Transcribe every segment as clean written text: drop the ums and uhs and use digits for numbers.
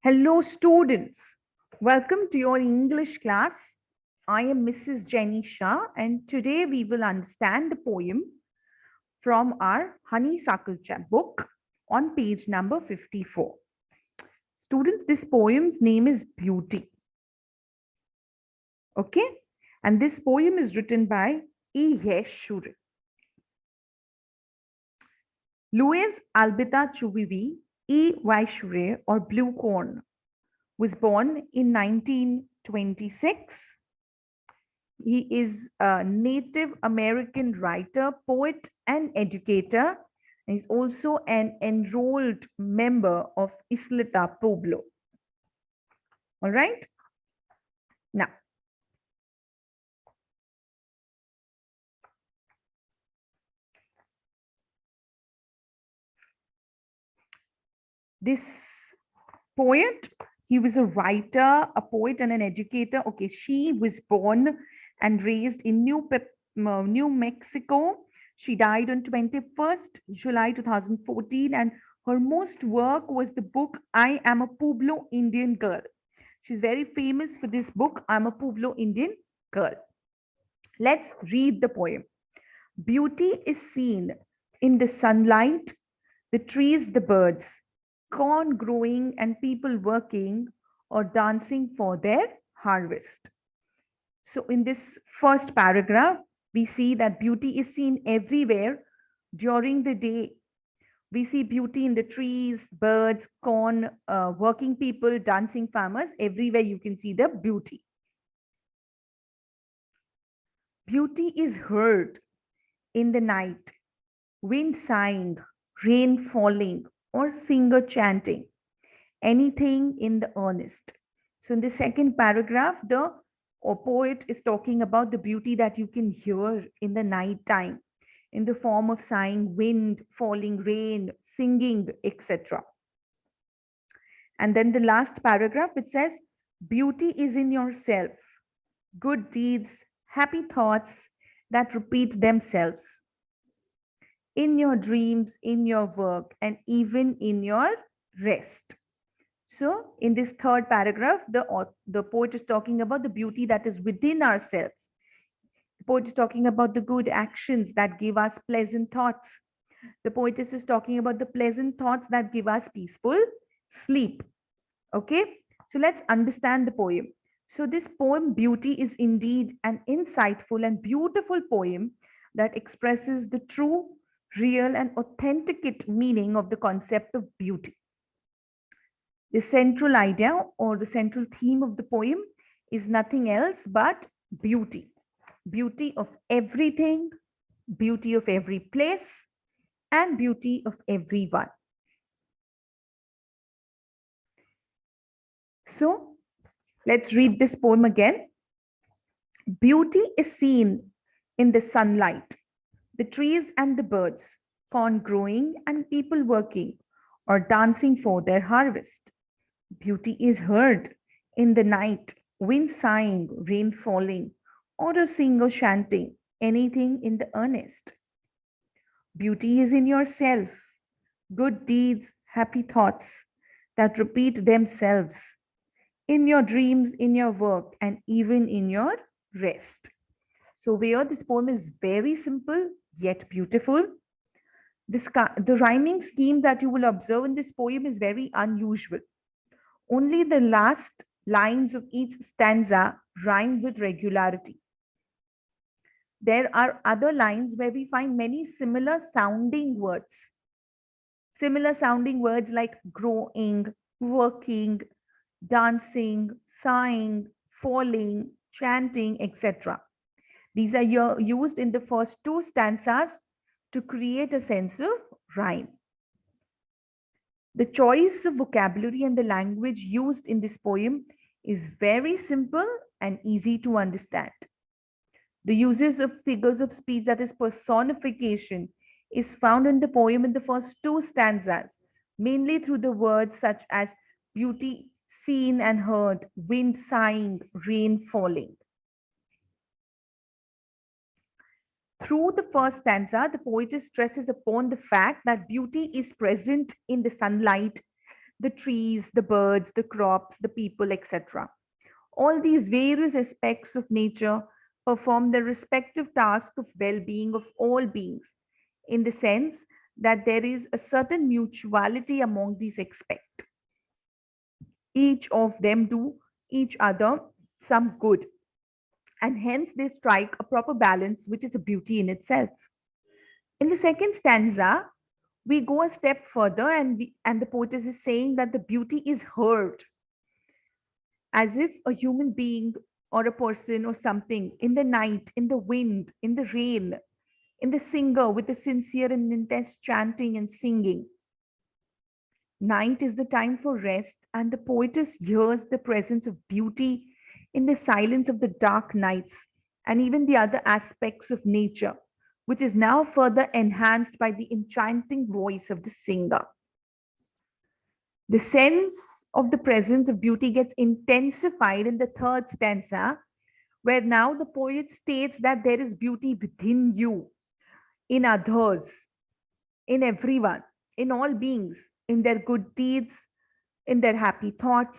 Hello, students. Welcome to your English class. I am Mrs. Jenny Shah, and today we will understand the poem from our Honeysuckle book on page number 54. Students, this poem's name is Beauty. Okay? And this poem is written by E. Shure. Louis Albita Chuvivi E. Shure, or Blue Corn, was born in 1926. He is a Native American writer, poet, and educator. And he's also an enrolled member of Isleta Pueblo. All right. Now, this poet, he was a writer, a poet, and an educator. Okay, she was born and raised in New Mexico. She died on 21st July 2014, and her most work was the book I Am a Pueblo Indian Girl. She's very famous for this book, I'm a Pueblo Indian Girl. Let's read the poem. Beauty is seen in the sunlight, the trees, the birds, corn growing, and people working or dancing for their harvest. So, in this first paragraph, we see that beauty is seen everywhere during the day. We see beauty in the trees, birds, corn, working people, dancing farmers. Everywhere you can see the beauty. Beauty is heard in the night, wind sighing, rain falling, or singer chanting, anything in the earnest. So in the second paragraph, the poet is talking about the beauty that you can hear in the night time, in the form of sighing, wind, falling rain, singing, etc. And then the last paragraph, it says, beauty is in yourself, good deeds, happy thoughts that repeat themselves in your dreams, in your work, and even in your rest. So, in this third paragraph, the poet is talking about the beauty that is within ourselves. The poet is talking about the good actions that give us pleasant thoughts. The poetess is talking about the pleasant thoughts that give us peaceful sleep. Okay, so let's understand the poem. So, this poem, Beauty, is indeed an insightful and beautiful poem that expresses the true, real, and authentic meaning of the concept of beauty. The central idea or the central theme of the poem is nothing else but beauty. Beauty of everything, beauty of every place, and beauty of everyone. So, let's read this poem again. Beauty is seen in the sunlight, the trees and the birds, corn growing and people working or dancing for their harvest. Beauty is heard in the night, wind sighing, rain falling, or a singer chanting, anything in the earnest. Beauty is in yourself, good deeds, happy thoughts that repeat themselves in your dreams, in your work, and even in your rest. So, where this poem is very simple yet beautiful. The rhyming scheme that you will observe in this poem is very unusual. Only the last lines of each stanza rhyme with regularity. There are other lines where we find many similar sounding words. Similar sounding words like growing, working, dancing, sighing, falling, chanting, etc. These are used in the first two stanzas to create a sense of rhyme. The choice of vocabulary and the language used in this poem is very simple and easy to understand. The uses of figures of speech, that is personification, is found in the poem in the first two stanzas, mainly through the words such as beauty seen and heard, wind sighing, rain falling. Through the first stanza, the poetess stresses upon the fact that beauty is present in the sunlight, the trees, the birds, the crops, the people, etc. All these various aspects of nature perform the respective task of well being of all beings, in the sense that there is a certain mutuality among these aspects. Each of them do each other some good, and hence they strike a proper balance, which is a beauty in itself. In the second stanza, we go a step further, and the poetess is saying that the beauty is heard, as if a human being or a person or something in the night, in the wind, in the rain, in the singer with the sincere and intense chanting and singing. Night is the time for rest, and the poetess hears the presence of beauty in the silence of the dark nights and even the other aspects of nature, which is now further enhanced by the enchanting voice of the singer. The sense of the presence of beauty gets intensified in the third stanza, where now the poet states that there is beauty within you, in others, in everyone, in all beings, in their good deeds, in their happy thoughts,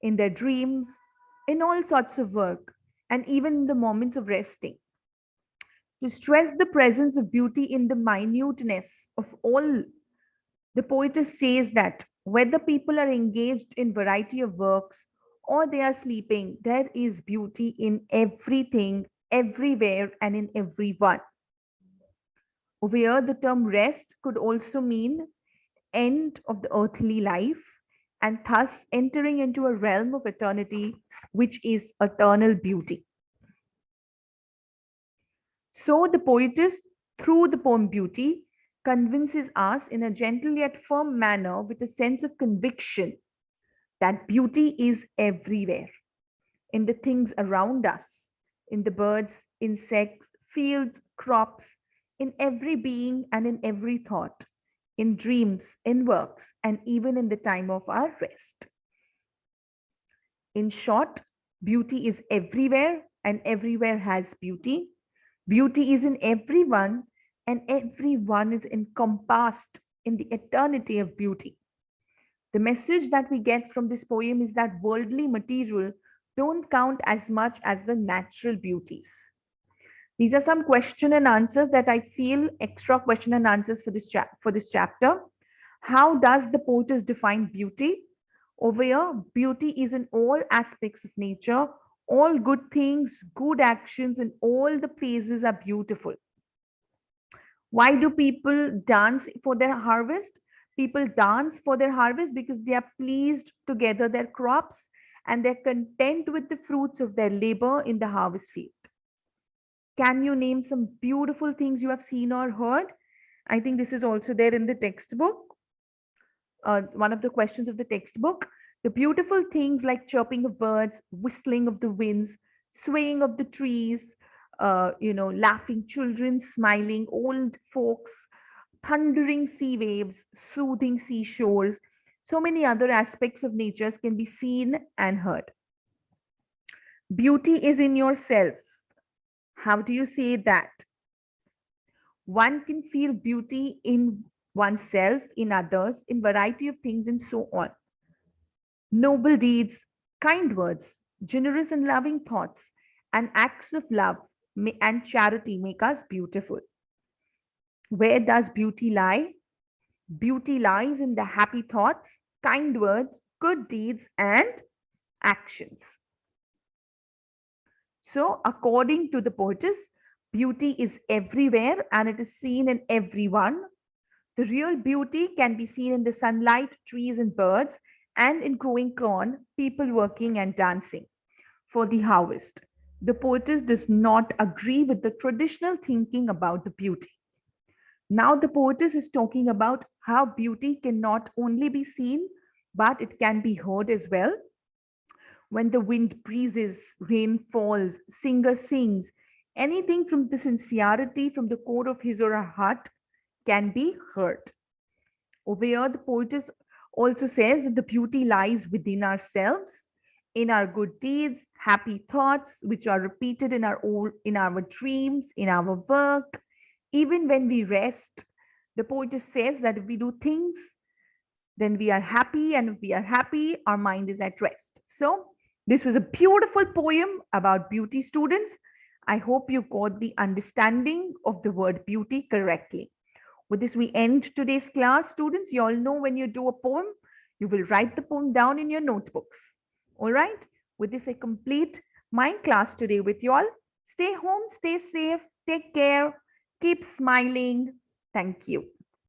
in their dreams, in all sorts of work, and even in the moments of resting. To stress the presence of beauty in the minuteness of all, the poetess says that whether people are engaged in variety of works or they are sleeping, there is beauty in everything, everywhere, and in everyone. Over here, the term rest could also mean end of the earthly life and thus entering into a realm of eternity, which is eternal beauty. So the poetess, through the poem Beauty, convinces us in a gentle yet firm manner with a sense of conviction that beauty is everywhere, in the things around us, in the birds, insects, fields, crops, in every being and in every thought, in dreams, in works, and even in the time of our rest. In short, beauty is everywhere and everywhere has beauty. Beauty is in everyone and everyone is encompassed in the eternity of beauty. The message that we get from this poem is that worldly material don't count as much as the natural beauties. These are some question and answers that I feel extra question and answers for this chapter. How does the poetess define beauty? Over here, beauty is in all aspects of nature. All good things, good actions, and all the phases are beautiful. Why do people dance for their harvest? People dance for their harvest because they are pleased to gather their crops and they're content with the fruits of their labor in the harvest field. Can you name some beautiful things you have seen or heard? I think this is also there in the textbook. One of the questions of the textbook. The beautiful things like chirping of birds, whistling of the winds, swaying of the trees, laughing children, smiling old folks, thundering sea waves, soothing seashores. So many other aspects of nature can be seen and heard. Beauty is in yourself. How do you say that? One can feel beauty in oneself, in others, in variety of things, and so on. Noble deeds, kind words, generous and loving thoughts, and acts of love and charity make us beautiful. Where does beauty lie? Beauty lies in the happy thoughts, kind words, good deeds, and actions. So, according to the poetess, beauty is everywhere and it is seen in everyone. The real beauty can be seen in the sunlight, trees, and birds, and in growing corn, people working and dancing for the harvest. The poetess does not agree with the traditional thinking about the beauty. Now, the poetess is talking about how beauty can not only be seen, but it can be heard as well. When the wind breezes, rain falls, singer sings, anything from the sincerity from the core of his or her heart can be heard. Over here, the poetess also says that the beauty lies within ourselves, in our good deeds, happy thoughts, which are repeated in our dreams, in our work, even when we rest. The poetess says that if we do things then we are happy, and if we are happy, our mind is at rest. So this was a beautiful poem about beauty, students. I hope you got the understanding of the word beauty correctly. With this, we end today's class. Students, you all know when you do a poem, you will write the poem down in your notebooks. All right? With this, I complete my class today with you all. Stay home, stay safe, take care, keep smiling. Thank you.